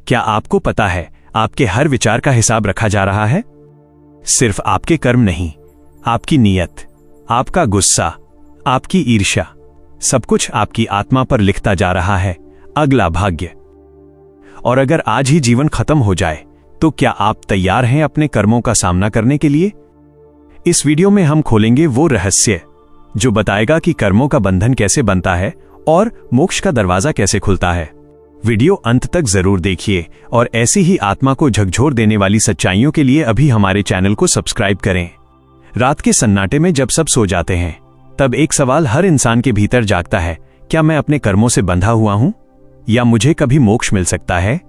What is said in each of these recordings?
क्या आपको पता है आपके हर विचार का हिसाब रखा जा रहा है? सिर्फ आपके कर्म नहीं, आपकी नीयत, आपका गुस्सा, आपकी ईर्ष्या, सब कुछ आपकी आत्मा पर लिखता जा रहा है अगला भाग्य। और अगर आज ही जीवन खत्म हो जाए तो क्या आप तैयार हैं अपने कर्मों का सामना करने के लिए? इस वीडियो में हम खोलेंगे वो रहस्य जो बताएगा कि कर्मों का बंधन कैसे बनता है और मोक्ष का दरवाजा कैसे खुलता है। वीडियो अंत तक जरूर देखिए और ऐसी ही आत्मा को झकझोर देने वाली सच्चाइयों के लिए अभी हमारे चैनल को सब्सक्राइब करें। रात के सन्नाटे में जब सब सो जाते हैं तब एक सवाल हर इंसान के भीतर जागता है, क्या मैं अपने कर्मों से बंधा हुआ हूं या मुझे कभी मोक्ष मिल सकता है?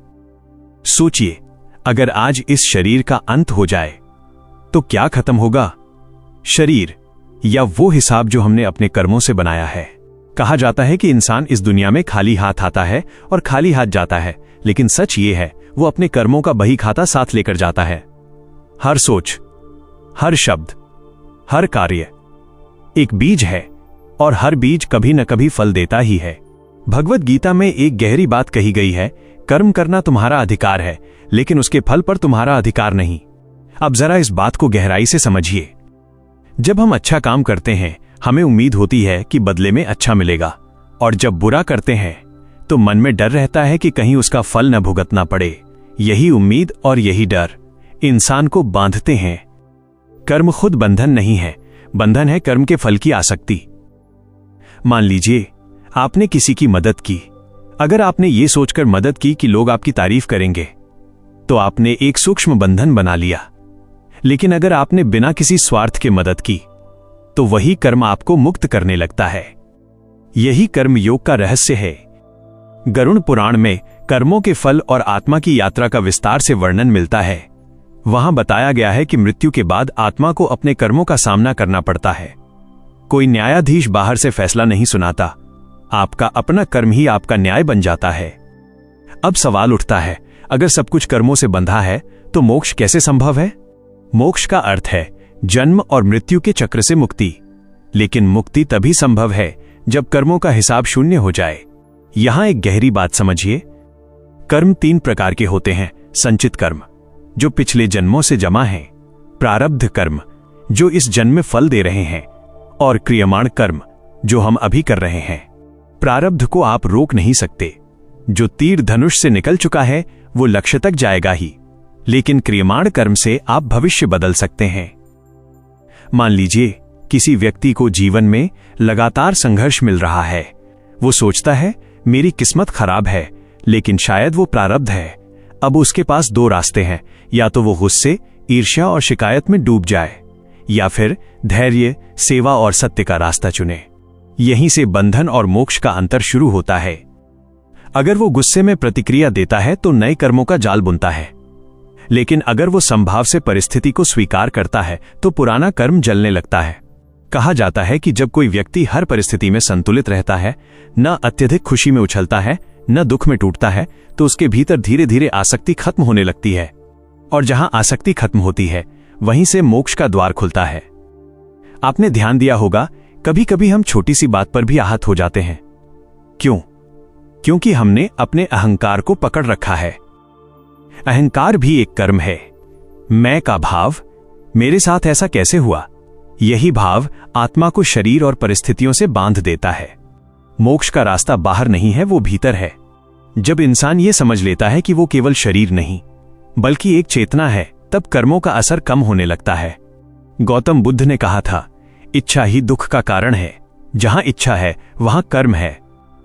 सोचिए, अगर आज इस शरीर का अंत हो जाए तो क्या खत्म होगा? शरीर या वो हिसाब जो हमने अपने कर्मों से बनाया है? कहा जाता है कि इंसान इस दुनिया में खाली हाथ आता है और खाली हाथ जाता है, लेकिन सच ये है वो अपने कर्मों का बही खाता साथ लेकर जाता है। हर सोच, हर शब्द, हर कार्य एक बीज है और हर बीज कभी न कभी फल देता ही है। भगवद गीता में एक गहरी बात कही गई है, कर्म करना तुम्हारा अधिकार है लेकिन उसके फल पर तुम्हारा अधिकार नहीं। अब जरा इस बात को गहराई से समझिए। जब हम अच्छा काम करते हैं हमें उम्मीद होती है कि बदले में अच्छा मिलेगा, और जब बुरा करते हैं तो मन में डर रहता है कि कहीं उसका फल न भुगतना पड़े। यही उम्मीद और यही डर इंसान को बांधते हैं। कर्म खुद बंधन नहीं है, बंधन है कर्म के फल की आसक्ति। मान लीजिए आपने किसी की मदद की। अगर आपने ये सोचकर मदद की कि लोग आपकी तारीफ करेंगे तो आपने एक सूक्ष्म बंधन बना लिया। लेकिन अगर आपने बिना किसी स्वार्थ के मदद की तो वही कर्म आपको मुक्त करने लगता है। यही कर्म योग का रहस्य है। गरुड़ पुराण में कर्मों के फल और आत्मा की यात्रा का विस्तार से वर्णन मिलता है। वहां बताया गया है कि मृत्यु के बाद आत्मा को अपने कर्मों का सामना करना पड़ता है। कोई न्यायाधीश बाहर से फैसला नहीं सुनाता, आपका अपना कर्म ही आपका न्याय बन जाता है। अब सवाल उठता है, अगर सब कुछ कर्मों से बंधा है तो मोक्ष कैसे संभव है? मोक्ष का अर्थ है जन्म और मृत्यु के चक्र से मुक्ति। लेकिन मुक्ति तभी संभव है जब कर्मों का हिसाब शून्य हो जाए। यहां एक गहरी बात समझिए। कर्म 3 प्रकार के होते हैं। संचित कर्म जो पिछले जन्मों से जमा है, प्रारब्ध कर्म जो इस जन्म में फल दे रहे हैं, और क्रियमाण कर्म जो हम अभी कर रहे हैं। प्रारब्ध को आप रोक नहीं सकते। जो तीर धनुष से निकल चुका है वो लक्ष्य तक जाएगा ही, लेकिन क्रियमाण कर्म से आप भविष्य बदल सकते हैं। मान लीजिए किसी व्यक्ति को जीवन में लगातार संघर्ष मिल रहा है। वो सोचता है मेरी किस्मत खराब है, लेकिन शायद वो प्रारब्ध है। अब उसके पास 2 रास्ते हैं, या तो वो गुस्से, ईर्ष्या और शिकायत में डूब जाए, या फिर धैर्य, सेवा और सत्य का रास्ता चुने। यहीं से बंधन और मोक्ष का अंतर शुरू होता है। अगर वो गुस्से में प्रतिक्रिया देता है तो नए कर्मों का जाल बुनता है, लेकिन अगर वो संभाव से परिस्थिति को स्वीकार करता है तो पुराना कर्म जलने लगता है। कहा जाता है कि जब कोई व्यक्ति हर परिस्थिति में संतुलित रहता है, न अत्यधिक खुशी में उछलता है न दुख में टूटता है, तो उसके भीतर धीरे धीरे आसक्ति खत्म होने लगती है। और जहां आसक्ति खत्म होती है वहीं से मोक्ष का द्वार खुलता है। आपने ध्यान दिया होगा, कभी कभी हम छोटी सी बात पर भी आहत हो जाते हैं। क्यों? क्योंकि हमने अपने अहंकार को पकड़ रखा है। अहंकार भी एक कर्म है। मैं का भाव, मेरे साथ ऐसा कैसे हुआ, यही भाव आत्मा को शरीर और परिस्थितियों से बांध देता है। मोक्ष का रास्ता बाहर नहीं है, वो भीतर है। जब इंसान ये समझ लेता है कि वो केवल शरीर नहीं बल्कि एक चेतना है, तब कर्मों का असर कम होने लगता है। गौतम बुद्ध ने कहा था, इच्छा ही दुख का कारण है। जहां इच्छा है वहां कर्म है,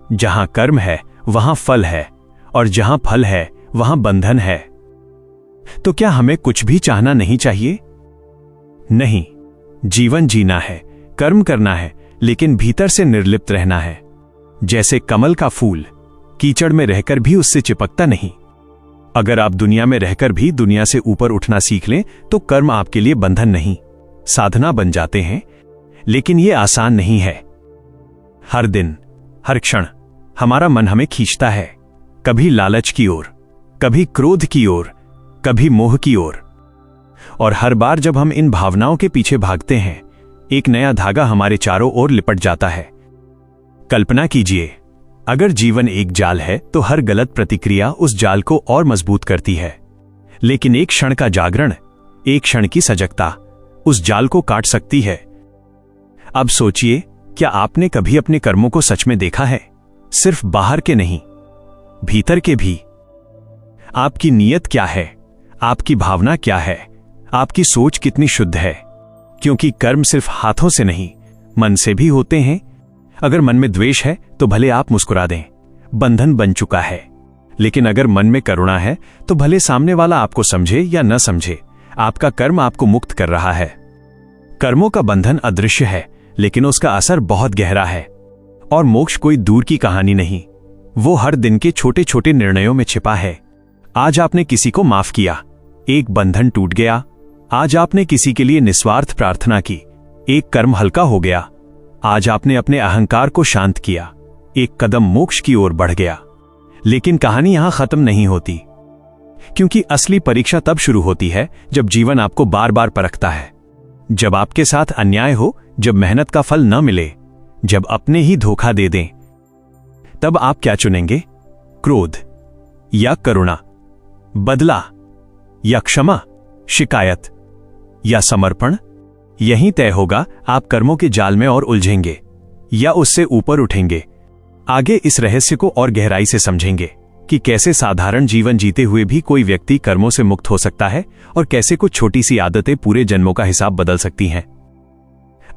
जहां कर्म है वहां फल है, और जहां फल है वहां बंधन है। तो क्या हमें कुछ भी चाहना नहीं चाहिए? नहीं, जीवन जीना है, कर्म करना है, लेकिन भीतर से निर्लिप्त रहना है। जैसे कमल का फूल कीचड़ में रहकर भी उससे चिपकता नहीं। अगर आप दुनिया में रहकर भी दुनिया से ऊपर उठना सीख लें तो कर्म आपके लिए बंधन नहीं, साधना बन जाते हैं। लेकिन यह आसान नहीं है। हर दिन, हर क्षण हमारा मन हमें खींचता है, कभी लालच की ओर, कभी क्रोध की ओर, कभी मोह की ओर। और हर बार जब हम इन भावनाओं के पीछे भागते हैं, एक नया धागा हमारे चारों ओर लिपट जाता है। कल्पना कीजिए, अगर जीवन एक जाल है तो हर गलत प्रतिक्रिया उस जाल को और मजबूत करती है, लेकिन एक क्षण का जागरण, एक क्षण की सजगता उस जाल को काट सकती है। अब सोचिए, क्या आपने कभी अपने कर्मों को सच में देखा है? सिर्फ बाहर के नहीं, भीतर के भी। आपकी नीयत क्या है? आपकी भावना क्या है? आपकी सोच कितनी शुद्ध है? क्योंकि कर्म सिर्फ हाथों से नहीं, मन से भी होते हैं। अगर मन में द्वेष है तो भले आप मुस्कुरा दें, बंधन बन चुका है। लेकिन अगर मन में करुणा है तो भले सामने वाला आपको समझे या न समझे, आपका कर्म आपको मुक्त कर रहा है। कर्मों का बंधन अदृश्य है, लेकिन उसका असर बहुत गहरा है। और मोक्ष कोई दूर की कहानी नहीं, वो हर दिन के छोटे छोटे निर्णयों में छिपा है। आज आपने किसी को माफ किया, एक बंधन टूट गया। आज आपने किसी के लिए निस्वार्थ प्रार्थना की, एक कर्म हल्का हो गया। आज आपने अपने अहंकार को शांत किया, एक कदम मोक्ष की ओर बढ़ गया। लेकिन कहानी यहां खत्म नहीं होती, क्योंकि असली परीक्षा तब शुरू होती है जब जीवन आपको बार बार परखता है। जब आपके साथ अन्याय हो, जब मेहनत का फल न मिले, जब अपने ही धोखा दे दें, तब आप क्या चुनेंगे? क्रोध या करुणा, बदला या क्षमा, शिकायत या समर्पण? यहीं तय होगा आप कर्मों के जाल में और उलझेंगे या उससे ऊपर उठेंगे। आगे इस रहस्य को और गहराई से समझेंगे कि कैसे साधारण जीवन जीते हुए भी कोई व्यक्ति कर्मों से मुक्त हो सकता है और कैसे कुछ छोटी सी आदतें पूरे जन्मों का हिसाब बदल सकती हैं।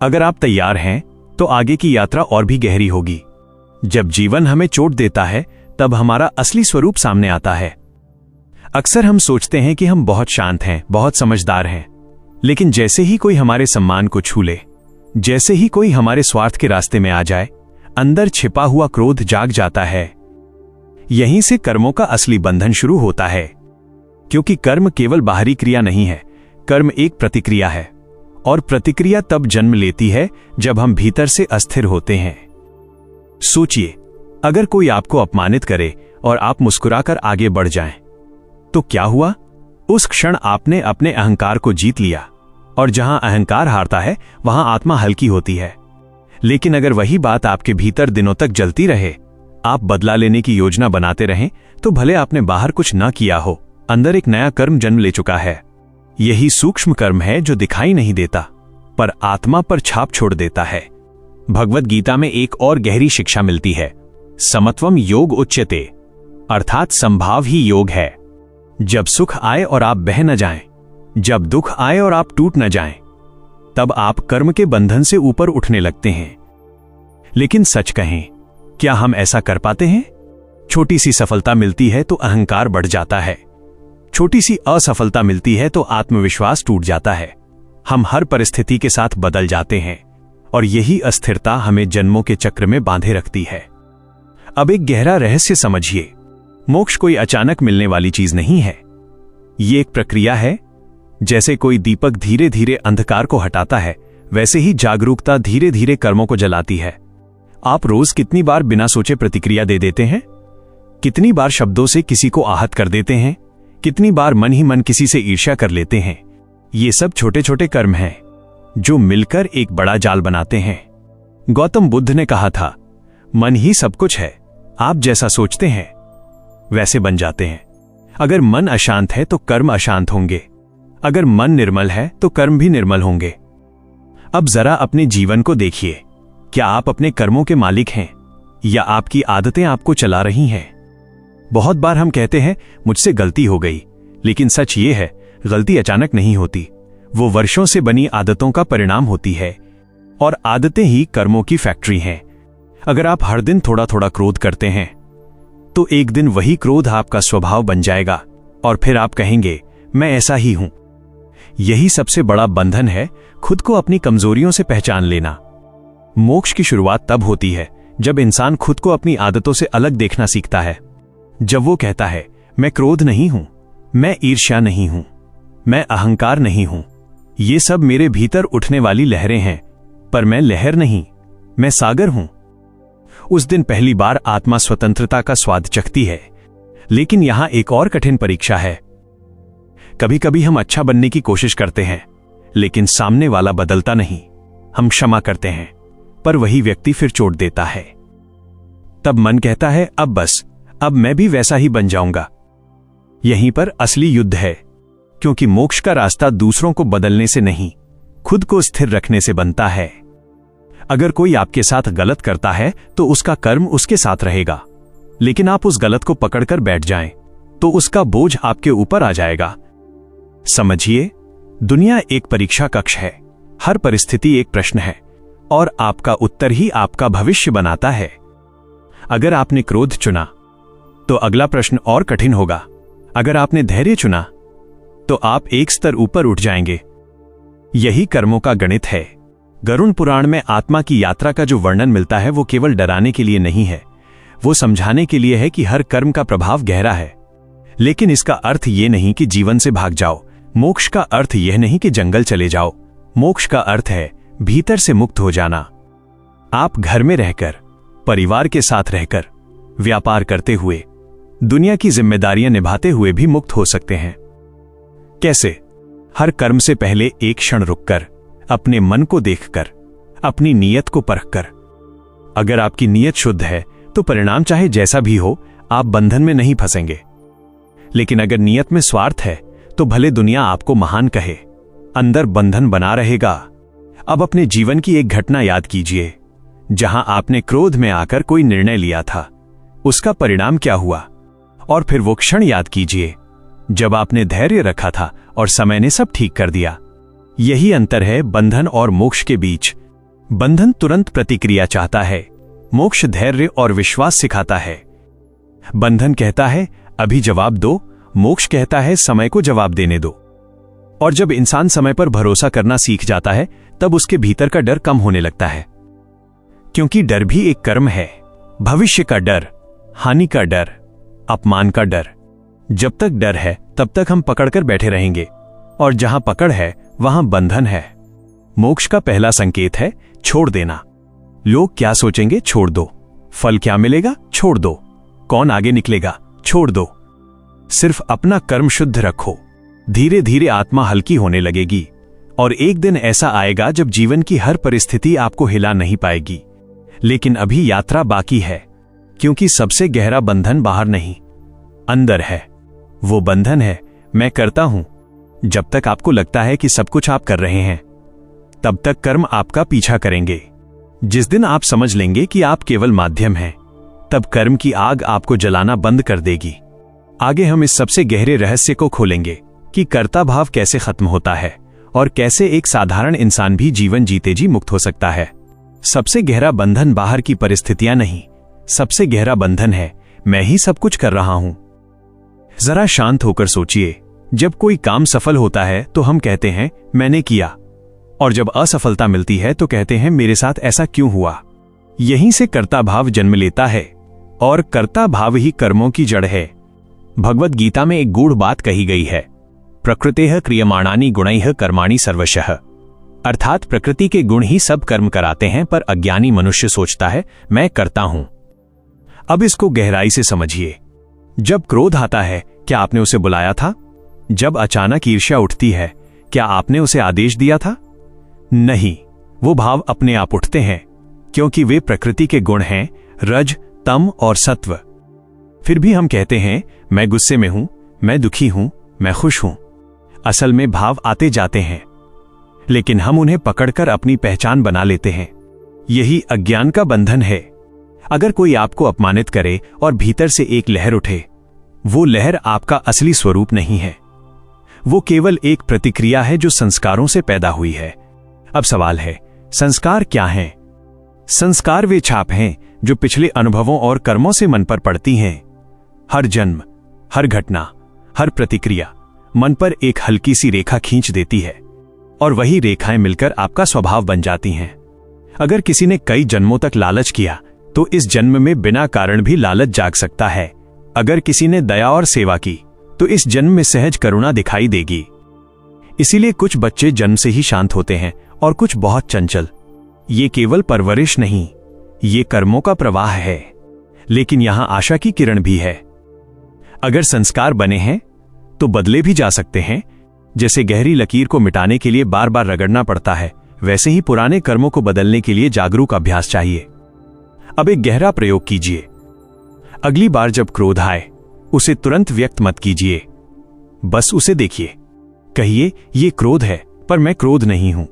अगर आप तैयार हैं तो आगे की यात्रा और भी गहरी होगी। जब जीवन हमें चोट देता है तब हमारा असली स्वरूप सामने आता है। अक्सर हम सोचते हैं कि हम बहुत शांत हैं, बहुत समझदार हैं, लेकिन जैसे ही कोई हमारे सम्मान को छू ले, जैसे ही कोई हमारे स्वार्थ के रास्ते में आ जाए, अंदर छिपा हुआ क्रोध जाग जाता है। यहीं से कर्मों का असली बंधन शुरू होता है। क्योंकि कर्म केवल बाहरी क्रिया नहीं है, कर्म एक प्रतिक्रिया है, और प्रतिक्रिया तब जन्म लेती है जब हम भीतर से अस्थिर होते हैं। सोचिए, अगर कोई आपको अपमानित करे और आप मुस्कुराकर आगे बढ़ जाएं, तो क्या हुआ? उस क्षण आपने अपने अहंकार को जीत लिया, और जहां अहंकार हारता है वहां आत्मा हल्की होती है। लेकिन अगर वही बात आपके भीतर दिनों तक जलती रहे, आप बदला लेने की योजना बनाते रहें, तो भले आपने बाहर कुछ ना किया हो, अंदर एक नया कर्म जन्म ले चुका है। यही सूक्ष्म कर्म है जो दिखाई नहीं देता, पर आत्मा पर छाप छोड़ देता है। भगवद गीता में एक और गहरी शिक्षा मिलती है, समत्वम योग उच्यते, अर्थात संभाव ही योग है। जब सुख आए और आप बह न जाएं, जब दुख आए और आप टूट न जाएं, तब आप कर्म के बंधन से ऊपर उठने लगते हैं। लेकिन सच कहें, क्या हम ऐसा कर पाते हैं? छोटी सी सफलता मिलती है तो अहंकार बढ़ जाता है, छोटी सी असफलता मिलती है तो आत्मविश्वास टूट जाता है। हम हर परिस्थिति के साथ बदल जाते हैं, और यही अस्थिरता हमें जन्मों के चक्र में बांधे रखती है। अब एक गहरा रहस्य समझिए, मोक्ष कोई अचानक मिलने वाली चीज नहीं है। ये एक प्रक्रिया है। जैसे कोई दीपक धीरे धीरे अंधकार को हटाता है, वैसे ही जागरूकता धीरे धीरे कर्मों को जलाती है। आप रोज कितनी बार बिना सोचे प्रतिक्रिया दे देते हैं? कितनी बार शब्दों से किसी को आहत कर देते हैं? कितनी बार मन ही मन किसी से ईर्ष्या कर लेते हैं? ये सब छोटे छोटे कर्म हैं जो मिलकर एक बड़ा जाल बनाते हैं। गौतम बुद्ध ने कहा था, मन ही सब कुछ है, आप जैसा सोचते हैं वैसे बन जाते हैं। अगर मन अशांत है तो कर्म अशांत होंगे, अगर मन निर्मल है तो कर्म भी निर्मल होंगे। अब जरा अपने जीवन को देखिए, क्या आप अपने कर्मों के मालिक हैं या आपकी आदतें आपको चला रही हैं? बहुत बार हम कहते हैं मुझसे गलती हो गई, लेकिन सच ये है, गलती अचानक नहीं होती, वो वर्षों से बनी आदतों का परिणाम होती है, और आदतें ही कर्मों की फैक्ट्री हैं। अगर आप हर दिन थोड़ा थोड़ा क्रोध करते हैं, तो एक दिन वही क्रोध आपका स्वभाव बन जाएगा, और फिर आप कहेंगे मैं ऐसा ही हूं। यही सबसे बड़ा बंधन है, खुद को अपनी कमजोरियों से पहचान लेना। मोक्ष की शुरुआत तब होती है जब इंसान खुद को अपनी आदतों से अलग देखना सीखता है। जब वो कहता है, मैं क्रोध नहीं हूं, मैं ईर्ष्या नहीं हूं, मैं अहंकार नहीं हूं, ये सब मेरे भीतर उठने वाली लहरें हैं, पर मैं लहर नहीं, मैं सागर हूं। उस दिन पहली बार आत्मा स्वतंत्रता का स्वाद चखती है। लेकिन यहां एक और कठिन परीक्षा है। कभी कभी हम अच्छा बनने की कोशिश करते हैं, लेकिन सामने वाला बदलता नहीं। हम क्षमा करते हैं, पर वही व्यक्ति फिर चोट देता है। तब मन कहता है अब बस, अब मैं भी वैसा ही बन जाऊंगा। यहीं पर असली युद्ध है, क्योंकि मोक्ष का रास्ता दूसरों को बदलने से नहीं, खुद को स्थिर रखने से बनता है। अगर कोई आपके साथ गलत करता है तो उसका कर्म उसके साथ रहेगा, लेकिन आप उस गलत को पकड़कर बैठ जाएं तो उसका बोझ आपके ऊपर आ जाएगा। समझिए, दुनिया एक परीक्षा कक्ष है। हर परिस्थिति एक प्रश्न है और आपका उत्तर ही आपका भविष्य बनाता है। अगर आपने क्रोध चुना तो अगला प्रश्न और कठिन होगा। अगर आपने धैर्य चुना तो आप एक स्तर ऊपर उठ जाएंगे। यही कर्मों का गणित है। गरुड़ पुराण में आत्मा की यात्रा का जो वर्णन मिलता है वो केवल डराने के लिए नहीं है, वो समझाने के लिए है कि हर कर्म का प्रभाव गहरा है। लेकिन इसका अर्थ ये नहीं कि जीवन से भाग जाओ। मोक्ष का अर्थ यह नहीं कि जंगल चले जाओ। मोक्ष का अर्थ है भीतर से मुक्त हो जाना। आप घर में रहकर, परिवार के साथ रहकर, व्यापार करते हुए, दुनिया की जिम्मेदारियां निभाते हुए भी मुक्त हो सकते हैं। कैसे? हर कर्म से पहले एक क्षण रुककर, अपने मन को देखकर, अपनी नीयत को परखकर। अगर आपकी नीयत शुद्ध है तो परिणाम चाहे जैसा भी हो, आप बंधन में नहीं फंसेंगे। लेकिन अगर नीयत में स्वार्थ है तो भले दुनिया आपको महान कहे, अंदर बंधन बना रहेगा। अब अपने जीवन की एक घटना याद कीजिए, जहां आपने क्रोध में आकर कोई निर्णय लिया था, उसका परिणाम क्या हुआ। और फिर वो क्षण याद कीजिए जब आपने धैर्य रखा था और समय ने सब ठीक कर दिया। यही अंतर है बंधन और मोक्ष के बीच। बंधन तुरंत प्रतिक्रिया चाहता है, मोक्ष धैर्य और विश्वास सिखाता है। बंधन कहता है अभी जवाब दो, मोक्ष कहता है समय को जवाब देने दो। और जब इंसान समय पर भरोसा करना सीख जाता है तब उसके भीतर का डर कम होने लगता है, क्योंकि डर भी एक कर्म है। भविष्य का डर, हानि का डर, अपमान का डर। जब तक डर है तब तक हम पकड़कर बैठे रहेंगे, और जहां पकड़ है वहां बंधन है। मोक्ष का पहला संकेत है छोड़ देना। लोग क्या सोचेंगे, छोड़ दो। फल क्या मिलेगा, छोड़ दो। कौन आगे निकलेगा, छोड़ दो। सिर्फ अपना कर्म शुद्ध रखो। धीरे धीरे आत्मा हल्की होने लगेगी, और एक दिन ऐसा आएगा जब जीवन की हर परिस्थिति आपको हिला नहीं पाएगी। लेकिन अभी यात्रा बाकी है, क्योंकि सबसे गहरा बंधन बाहर नहीं, अंदर है। वो बंधन है मैं करता हूं। जब तक आपको लगता है कि सब कुछ आप कर रहे हैं, तब तक कर्म आपका पीछा करेंगे। जिस दिन आप समझ लेंगे कि आप केवल माध्यम हैं, तब कर्म की आग आपको जलाना बंद कर देगी। आगे हम इस सबसे गहरे रहस्य को खोलेंगे कि कर्ता भाव कैसे खत्म होता है और कैसे एक साधारण इंसान भी जीवन जीते जी मुक्त हो सकता है। सबसे गहरा बंधन बाहर की परिस्थितियां नहीं, सबसे गहरा बंधन है मैं ही सब कुछ कर रहा हूं। जरा शांत होकर सोचिए, जब कोई काम सफल होता है तो हम कहते हैं मैंने किया, और जब असफलता मिलती है तो कहते हैं मेरे साथ ऐसा क्यों हुआ। यहीं से कर्ता भाव जन्म लेता है, और कर्ता भाव ही कर्मों की जड़ है। भगवद गीता में एक गूढ़ बात कही गई है, प्रकृतेः क्रियमाणानि गुणैः कर्माणि सर्वशः। अर्थात प्रकृति के गुण ही सब कर्म कराते हैं, पर अज्ञानी मनुष्य सोचता है मैं करता हूं। अब इसको गहराई से समझिए। जब क्रोध आता है, क्या आपने उसे बुलाया था? जब अचानक ईर्ष्या उठती है, क्या आपने उसे आदेश दिया था? नहीं, वो भाव अपने आप उठते हैं, क्योंकि वे प्रकृति के गुण हैं, रज, तम और सत्व। फिर भी हम कहते हैं मैं गुस्से में हूं, मैं दुखी हूं, मैं खुश हूं। असल में भाव आते जाते हैं, लेकिन हम उन्हें पकड़कर अपनी पहचान बना लेते हैं। यही अज्ञान का बंधन है। अगर कोई आपको अपमानित करे और भीतर से एक लहर उठे, वो लहर आपका असली स्वरूप नहीं है। वो केवल एक प्रतिक्रिया है जो संस्कारों से पैदा हुई है। अब सवाल है, संस्कार क्या हैं? संस्कार वे छाप हैं जो पिछले अनुभवों और कर्मों से मन पर पड़ती हैं। हर जन्म, हर घटना, हर प्रतिक्रिया मन पर एक हल्की सी रेखा खींच देती है, और वही रेखाएं मिलकर आपका स्वभाव बन जाती हैं। अगर किसी ने कई जन्मों तक लालच किया तो इस जन्म में बिना कारण भी लालच जाग सकता है। अगर किसी ने दया और सेवा की तो इस जन्म में सहज करुणा दिखाई देगी। इसीलिए कुछ बच्चे जन्म से ही शांत होते हैं और कुछ बहुत चंचल। ये केवल परवरिश नहीं, ये कर्मों का प्रवाह है। लेकिन यहां आशा की किरण भी है। अगर संस्कार बने हैं तो बदले भी जा सकते हैं। जैसे गहरी लकीर को मिटाने के लिए बार बार रगड़ना पड़ता है, वैसे ही पुराने कर्मों को बदलने के लिए जागरूक अभ्यास चाहिए। अब एक गहरा प्रयोग कीजिए। अगली बार जब क्रोध आए उसे तुरंत व्यक्त मत कीजिए, बस उसे देखिए। कहिए, ये क्रोध है पर मैं क्रोध नहीं हूं।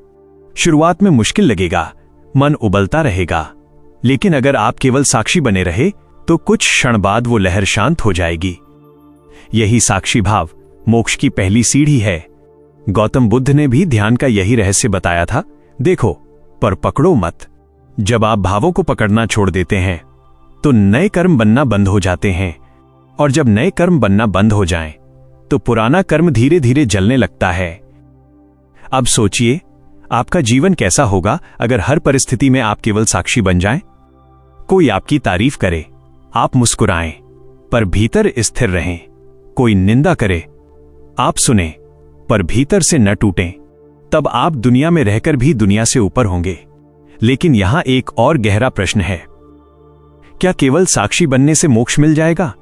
शुरुआत में मुश्किल लगेगा, मन उबलता रहेगा, लेकिन अगर आप केवल साक्षी बने रहे तो कुछ क्षण बाद वो लहर शांत हो जाएगी। यही साक्षी भाव मोक्ष की पहली सीढ़ी है। गौतम बुद्ध ने भी ध्यान का यही रहस्य बताया था। देखो पर पकड़ो मत। जब आप भावों को पकड़ना छोड़ देते हैं तो नए कर्म बनना बंद हो जाते हैं, और जब नए कर्म बनना बंद हो जाएं, तो पुराना कर्म धीरे धीरे जलने लगता है। अब सोचिए, आपका जीवन कैसा होगा अगर हर परिस्थिति में आप केवल साक्षी बन जाएं? कोई आपकी तारीफ करे, आप मुस्कुराएं, पर भीतर स्थिर रहें। कोई निंदा करे, आप सुने, पर भीतर से न टूटें। तब आप दुनिया में रहकर भी दुनिया से ऊपर होंगे। लेकिन यहां एक और गहरा प्रश्न है, क्या केवल साक्षी बनने से मोक्ष मिल जाएगा?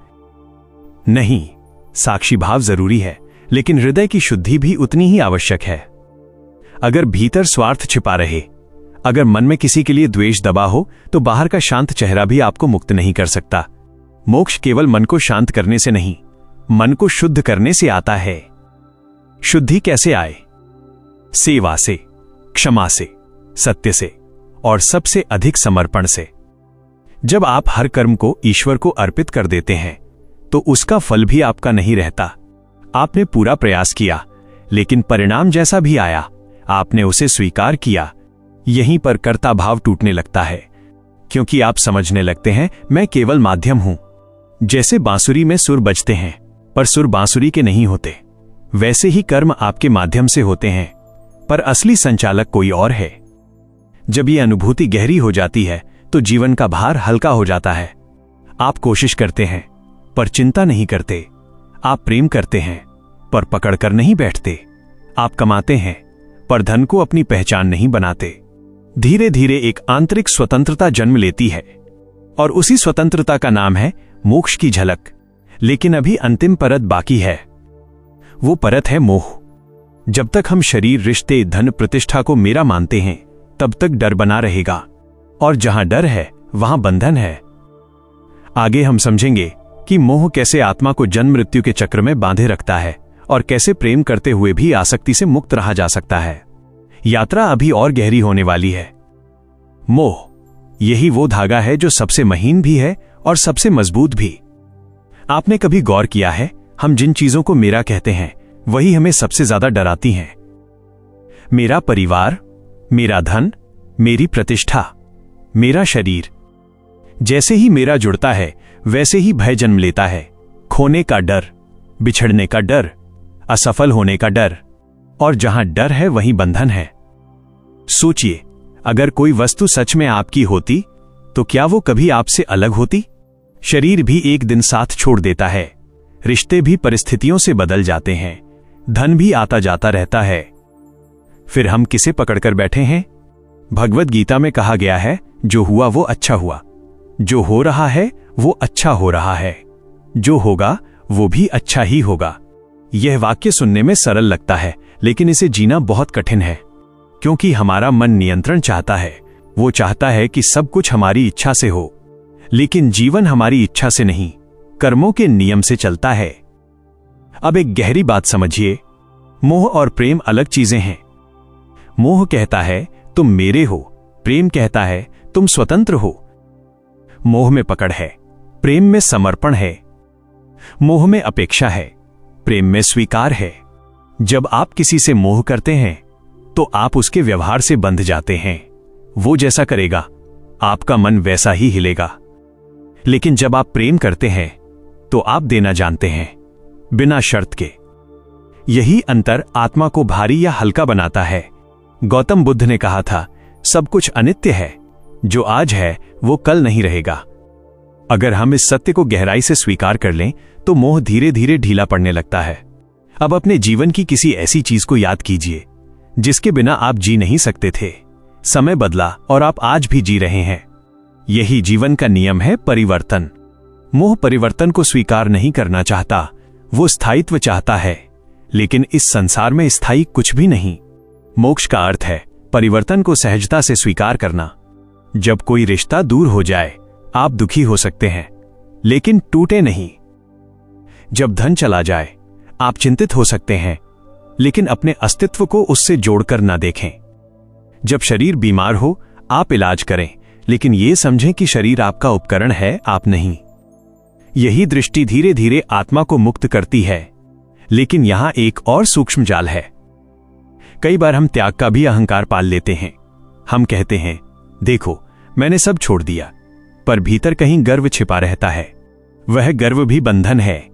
नहीं, साक्षी भाव जरूरी है, लेकिन हृदय की शुद्धि भी उतनी ही आवश्यक है। अगर भीतर स्वार्थ छिपा रहे, अगर मन में किसी के लिए द्वेष दबा हो, तो बाहर का शांत चेहरा भी आपको मुक्त नहीं कर सकता। मोक्ष केवल मन को शांत करने से नहीं, मन को शुद्ध करने से आता है। शुद्धि कैसे आए? सेवा से, क्षमा से, सत्य से, और सबसे अधिक समर्पण से। जब आप हर कर्म को ईश्वर को अर्पित कर देते हैं तो उसका फल भी आपका नहीं रहता। आपने पूरा प्रयास किया, लेकिन परिणाम जैसा भी आया, आपने उसे स्वीकार किया। यहीं पर कर्ता भाव टूटने लगता है, क्योंकि आप समझने लगते हैं मैं केवल माध्यम हूं। जैसे बांसुरी में सुर बजते हैं, पर सुर बांसुरी के नहीं होते, वैसे ही कर्म आपके माध्यम से होते हैं, पर असली संचालक कोई और है। जब ये अनुभूति गहरी हो जाती है तो जीवन का भार हल्का हो जाता है। आप कोशिश करते हैं पर चिंता नहीं करते। आप प्रेम करते हैं पर पकड़कर नहीं बैठते। आप कमाते हैं पर धन को अपनी पहचान नहीं बनाते। धीरे धीरे एक आंतरिक स्वतंत्रता जन्म लेती है, और उसी स्वतंत्रता का नाम है मोक्ष की झलक। लेकिन अभी अंतिम परत बाकी है। वो परत है मोह। जब तक हम शरीर, रिश्ते, धन, प्रतिष्ठा को मेरा मानते हैं, तब तक डर बना रहेगा, और जहां डर है वहां बंधन है। आगे हम समझेंगे कि मोह कैसे आत्मा को जन्म मृत्यु के चक्र में बांधे रखता है, और कैसे प्रेम करते हुए भी आसक्ति से मुक्त रहा जा सकता है। यात्रा अभी और गहरी होने वाली है। मोह, यही वो धागा है जो सबसे महीन भी है और सबसे मजबूत भी। आपने कभी गौर किया है, हम जिन चीजों को मेरा कहते हैं वही हमें सबसे ज्यादा डराती हैं। मेरा परिवार, मेरा धन, मेरी प्रतिष्ठा, मेरा शरीर। जैसे ही मेरा जुड़ता है वैसे ही भय जन्म लेता है। खोने का डर, बिछड़ने का डर, असफल होने का डर, और जहां डर है वहीं बंधन है। सोचिए, अगर कोई वस्तु सच में आपकी होती तो क्या वो कभी आपसे अलग होती? शरीर भी एक दिन साथ छोड़ देता है, रिश्ते भी परिस्थितियों से बदल जाते हैं, धन भी आता जाता रहता है। फिर हम किसे पकड़कर बैठे हैं? भगवद गीता में कहा गया है, जो हुआ वो अच्छा हुआ, जो हो रहा है वो अच्छा हो रहा है, जो होगा वो भी अच्छा ही होगा। यह वाक्य सुनने में सरल लगता है, लेकिन इसे जीना बहुत कठिन है, क्योंकि हमारा मन नियंत्रण चाहता है। वो चाहता है कि सब कुछ हमारी इच्छा से हो, लेकिन जीवन हमारी इच्छा से नहीं, कर्मों के नियम से चलता है। अब एक गहरी बात समझिए, मोह और प्रेम अलग चीजें हैं। मोह कहता है तुम मेरे हो, प्रेम कहता है तुम स्वतंत्र हो। मोह में पकड़ है, प्रेम में समर्पण है। मोह में अपेक्षा है, प्रेम में स्वीकार है। जब आप किसी से मोह करते हैं तो आप उसके व्यवहार से बंध जाते हैं। वो जैसा करेगा आपका मन वैसा ही हिलेगा। लेकिन जब आप प्रेम करते हैं तो आप देना जानते हैं, बिना शर्त के। यही अंतर आत्मा को भारी या हल्का बनाता है। गौतम बुद्ध ने कहा था, सब कुछ अनित्य है, जो आज है वो कल नहीं रहेगा। अगर हम इस सत्य को गहराई से स्वीकार कर लें तो मोह धीरे धीरे ढीला पड़ने लगता है। अब अपने जीवन की किसी ऐसी चीज को याद कीजिए जिसके बिना आप जी नहीं सकते थे। समय बदला और आप आज भी जी रहे हैं। यही जीवन का नियम है, परिवर्तन। मोह परिवर्तन को स्वीकार नहीं करना चाहता, वो स्थायित्व चाहता है। लेकिन इस संसार में स्थायी कुछ भी नहीं। मोक्ष का अर्थ है परिवर्तन को सहजता से स्वीकार करना। जब कोई रिश्ता दूर हो जाए, आप दुखी हो सकते हैं, लेकिन टूटे नहीं। जब धन चला जाए, आप चिंतित हो सकते हैं, लेकिन अपने अस्तित्व को उससे जोड़कर न देखें। जब शरीर बीमार हो, आप इलाज करें, लेकिन यह समझें कि शरीर आपका उपकरण है, आप नहीं। यही दृष्टि धीरे धीरे आत्मा को मुक्त करती है। लेकिन यहां एक और सूक्ष्म जाल है। कई बार हम त्याग का भी अहंकार पाल लेते हैं। हम कहते हैं, देखो मैंने सब छोड़ दिया, पर भीतर कहीं गर्व छिपा रहता है। वह गर्व भी बंधन है।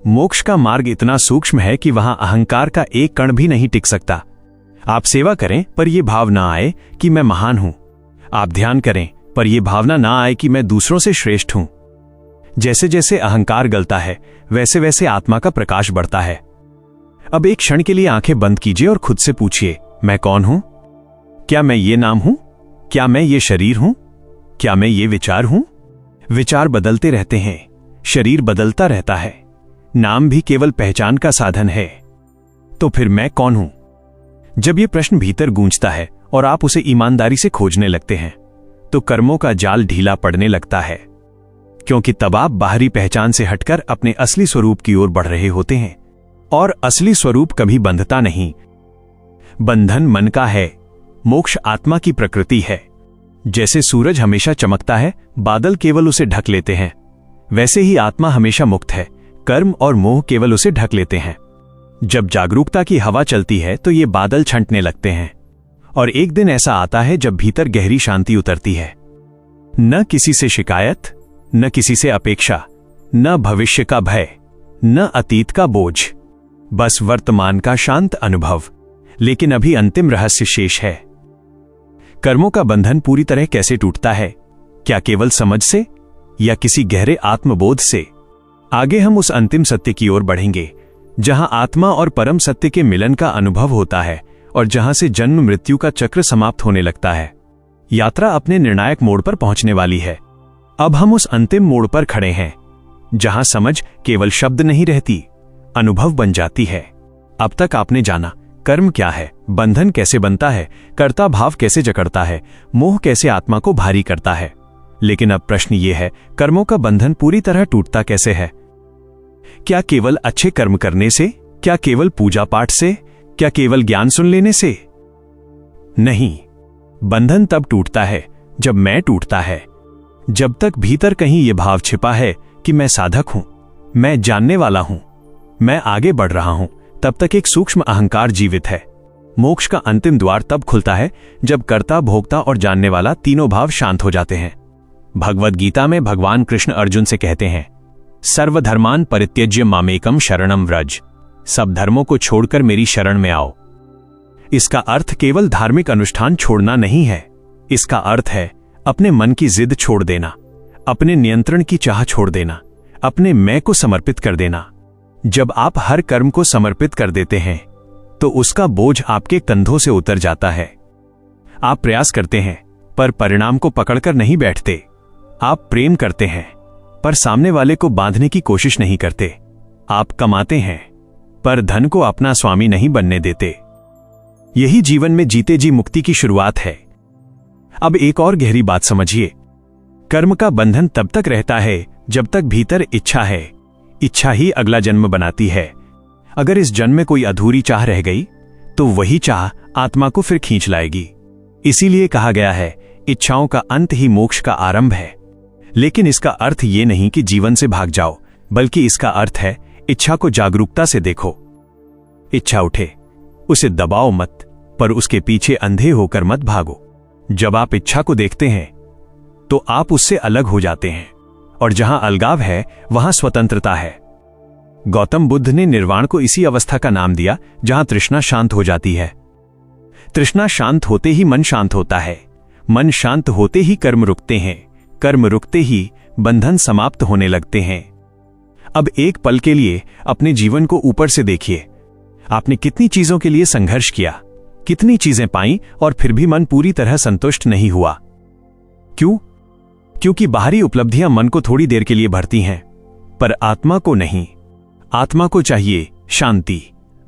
मोक्ष का मार्ग इतना सूक्ष्म है कि वहां अहंकार का एक कण भी नहीं टिक सकता। आप सेवा करें पर यह भाव ना आए कि मैं महान हूं। आप ध्यान करें पर यह भावना ना आए कि मैं दूसरों से श्रेष्ठ हूं। जैसे जैसे अहंकार गलता है, वैसे वैसे आत्मा का प्रकाश बढ़ता है। अब एक क्षण के लिए आंखें बंद कीजिए और खुद से पूछिए, मैं कौन हूं? क्या मैं ये नाम हूं? क्या मैं ये शरीर हूं? क्या मैं ये विचार हूं? विचार बदलते रहते हैं, शरीर बदलता रहता है, नाम भी केवल पहचान का साधन है। तो फिर मैं कौन हूं? जब यह प्रश्न भीतर गूंजता है और आप उसे ईमानदारी से खोजने लगते हैं, तो कर्मों का जाल ढीला पड़ने लगता है, क्योंकि तब आप बाहरी पहचान से हटकर अपने असली स्वरूप की ओर बढ़ रहे होते हैं। और असली स्वरूप कभी बंधता नहीं। बंधन मन का है, मोक्ष आत्मा की प्रकृति है। जैसे सूरज हमेशा चमकता है, बादल केवल उसे ढक लेते हैं, वैसे ही आत्मा हमेशा मुक्त है, कर्म और मोह केवल उसे ढक लेते हैं। जब जागरूकता की हवा चलती है तो ये बादल छंटने लगते हैं, और एक दिन ऐसा आता है जब भीतर गहरी शांति उतरती है। न किसी से शिकायत, न किसी से अपेक्षा, न भविष्य का भय, न अतीत का बोझ, बस वर्तमान का शांत अनुभव। लेकिन अभी अंतिम रहस्य शेष है। कर्मों का बंधन पूरी तरह कैसे टूटता है? क्या केवल समझ से या किसी गहरे आत्मबोध से? आगे हम उस अंतिम सत्य की ओर बढ़ेंगे, जहां आत्मा और परम सत्य के मिलन का अनुभव होता है और जहां से जन्म मृत्यु का चक्र समाप्त होने लगता है। यात्रा अपने निर्णायक मोड़ पर पहुंचने वाली है। अब हम उस अंतिम मोड़ पर खड़े हैं, जहां समझ केवल शब्द नहीं रहती, अनुभव बन जाती है। अब तक आपने जाना कर्म क्या है, बंधन कैसे बनता है, कर्ता भाव कैसे जकड़ता है, मोह कैसे आत्मा को भारी करता है। लेकिन अब प्रश्न ये है, कर्मों का बंधन पूरी तरह टूटता कैसे है? क्या केवल अच्छे कर्म करने से? क्या केवल पूजा पाठ से? क्या केवल ज्ञान सुन लेने से? नहीं, बंधन तब टूटता है जब मैं टूटता है। जब तक भीतर कहीं यह भाव छिपा है कि मैं साधक हूं, मैं जानने वाला हूं, मैं आगे बढ़ रहा हूं, तब तक एक सूक्ष्म अहंकार जीवित है। मोक्ष का अंतिम द्वार तब खुलता है जब कर्ता, भोक्ता और जानने वाला तीनों भाव शांत हो जाते हैं। भगवद गीता में भगवान कृष्ण अर्जुन से कहते हैं, सर्वधर्मान परित्यज्य मामेकम शरणम व्रज। सब धर्मों को छोड़कर मेरी शरण में आओ। इसका अर्थ केवल धार्मिक अनुष्ठान छोड़ना नहीं है। इसका अर्थ है अपने मन की जिद छोड़ देना, अपने नियंत्रण की चाह छोड़ देना, अपने मैं को समर्पित कर देना। जब आप हर कर्म को समर्पित कर देते हैं तो उसका बोझ आपके कंधों से उतर जाता है। आप प्रयास करते हैं पर परिणाम को पकड़कर नहीं बैठते। आप प्रेम करते हैं पर सामने वाले को बांधने की कोशिश नहीं करते। आप कमाते हैं पर धन को अपना स्वामी नहीं बनने देते। यही जीवन में जीते जी मुक्ति की शुरुआत है। अब एक और गहरी बात समझिए, कर्म का बंधन तब तक रहता है जब तक भीतर इच्छा है। इच्छा ही अगला जन्म बनाती है। अगर इस जन्म में कोई अधूरी चाह रह गई तो वही चाह आत्मा को फिर खींच लाएगी। इसीलिए कहा गया है, इच्छाओं का अंत ही मोक्ष का आरंभ है। लेकिन इसका अर्थ ये नहीं कि जीवन से भाग जाओ, बल्कि इसका अर्थ है इच्छा को जागरूकता से देखो। इच्छा उठे, उसे दबाओ मत, पर उसके पीछे अंधे होकर मत भागो। जब आप इच्छा को देखते हैं तो आप उससे अलग हो जाते हैं, और जहां अलगाव है वहां स्वतंत्रता है। गौतम बुद्ध ने निर्वाण को इसी अवस्था का नाम दिया जहां तृष्णा शांत हो जाती है। तृष्णा शांत होते ही मन शांत होता है, मन शांत होते ही कर्म रुकते हैं, कर्म रुकते ही बंधन समाप्त होने लगते हैं। अब एक पल के लिए अपने जीवन को ऊपर से देखिए। आपने कितनी चीजों के लिए संघर्ष किया, कितनी चीजें पाई, और फिर भी मन पूरी तरह संतुष्ट नहीं हुआ। क्यों? क्योंकि बाहरी उपलब्धियां मन को थोड़ी देर के लिए भरती हैं, पर आत्मा को नहीं। आत्मा को चाहिए शांति,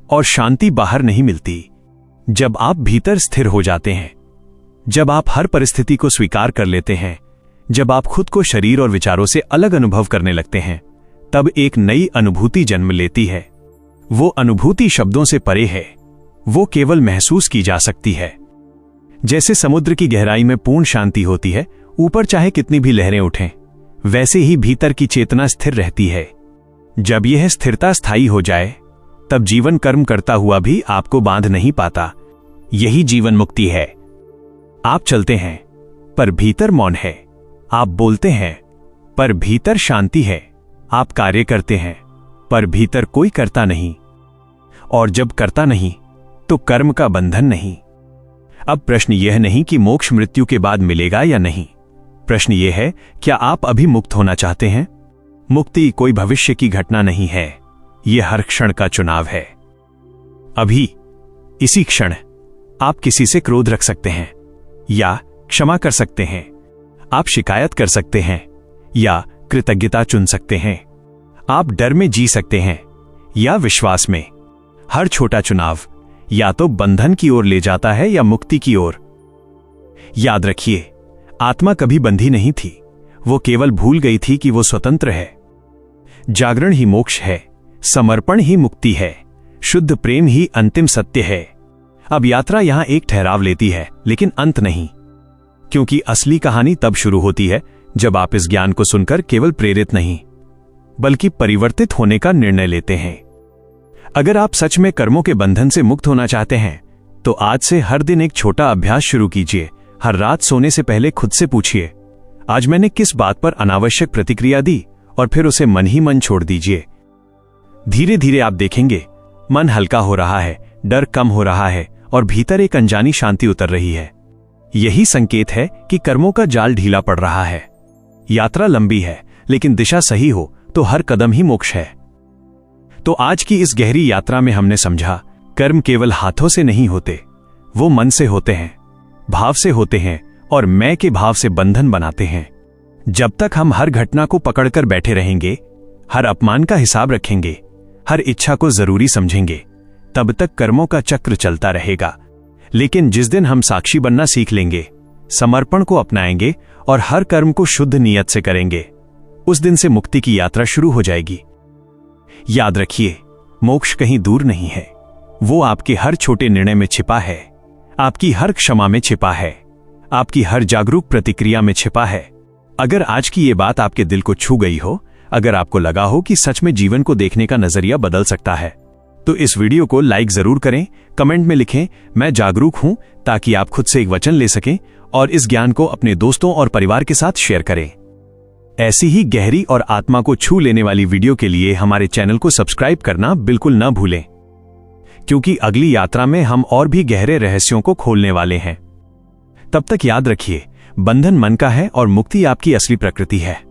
और शांति बाहर नहीं मिलती। जब आप भीतर स्थिर हो जाते हैं, जब आप हर परिस्थिति को स्वीकार कर लेते हैं, जब आप खुद को शरीर और विचारों से अलग अनुभव करने लगते हैं, तब एक नई अनुभूति जन्म लेती है। वो अनुभूति शब्दों से परे है, वो केवल महसूस की जा सकती है। जैसे समुद्र की गहराई में पूर्ण शांति होती है, ऊपर चाहे कितनी भी लहरें उठें, वैसे ही भीतर की चेतना स्थिर रहती है। जब यह स्थिरता स्थायी हो जाए, तब जीवन कर्म करता हुआ भी आपको बांध नहीं पाता। यही जीवन मुक्ति है। आप चलते हैं, पर भीतर मौन है। आप बोलते हैं, पर भीतर शांति है। आप कार्य करते हैं, पर भीतर कोई करता नहीं। और जब करता नहीं, तो कर्म का बंधन नहीं। अब प्रश्न यह नहीं कि मोक्ष मृत्यु के बाद मिलेगा या नहीं। प्रश्न यह है, क्या आप अभी मुक्त होना चाहते हैं? मुक्ति कोई भविष्य की घटना नहीं है, यह हर क्षण का चुनाव है। अभी, इसी क्षण, आप किसी से क्रोध रख सकते हैं या क्षमा कर सकते हैं। आप शिकायत कर सकते हैं या कृतज्ञता चुन सकते हैं। आप डर में जी सकते हैं या विश्वास में। हर छोटा चुनाव या तो बंधन की ओर ले जाता है या मुक्ति की ओर। याद रखिए, आत्मा कभी बंधी नहीं थी, वो केवल भूल गई थी कि वो स्वतंत्र है। जागरण ही मोक्ष है, समर्पण ही मुक्ति है, शुद्ध प्रेम ही अंतिम सत्य है। अब यात्रा यहां एक ठहराव लेती है, लेकिन अंत नहीं, क्योंकि असली कहानी तब शुरू होती है जब आप इस ज्ञान को सुनकर केवल प्रेरित नहीं, बल्कि परिवर्तित होने का निर्णय लेते हैं। अगर आप सच में कर्मों के बंधन से मुक्त होना चाहते हैं, तो आज से हर दिन एक छोटा अभ्यास शुरू कीजिए। हर रात सोने से पहले खुद से पूछिए, आज मैंने किस बात पर अनावश्यक प्रतिक्रिया दी, और फिर उसे मन ही मन छोड़ दीजिए। धीरे धीरे आप देखेंगे, मन हल्का हो रहा है, डर कम हो रहा है और भीतर एक अनजानी शांति उतर रही है। यही संकेत है कि कर्मों का जाल ढीला पड़ रहा है। यात्रा लंबी है, लेकिन दिशा सही हो तो हर कदम ही मोक्ष है। तो आज की इस गहरी यात्रा में हमने समझा, कर्म केवल हाथों से नहीं होते, वो मन से होते हैं, भाव से होते हैं और मैं के भाव से बंधन बनाते हैं। जब तक हम हर घटना को पकड़कर बैठे रहेंगे, हर अपमान का हिसाब रखेंगे, हर इच्छा को जरूरी समझेंगे, तब तक कर्मों का चक्र चलता रहेगा। लेकिन जिस दिन हम साक्षी बनना सीख लेंगे, समर्पण को अपनाएंगे और हर कर्म को शुद्ध नियत से करेंगे, उस दिन से मुक्ति की यात्रा शुरू हो जाएगी। याद रखिए, मोक्ष कहीं दूर नहीं है, वो आपके हर छोटे निर्णय में छिपा है, आपकी हर क्षमा में छिपा है, आपकी हर जागरूक प्रतिक्रिया में छिपा है। अगर आज की ये बात आपके दिल को छू गई हो, अगर आपको लगा हो कि सच में जीवन को देखने का नजरिया बदल सकता है, तो इस वीडियो को लाइक जरूर करें, कमेंट में लिखें मैं जागरूक हूं, ताकि आप खुद से एक वचन ले सकें और इस ज्ञान को अपने दोस्तों और परिवार के साथ शेयर करें। ऐसी ही गहरी और आत्मा को छू लेने वाली वीडियो के लिए हमारे चैनल को सब्सक्राइब करना बिल्कुल न भूलें, क्योंकि अगली यात्रा में हम और भी गहरे रहस्यों को खोलने वाले हैं। तब तक याद रखिए, बंधन मन का है और मुक्ति आपकी असली प्रकृति है।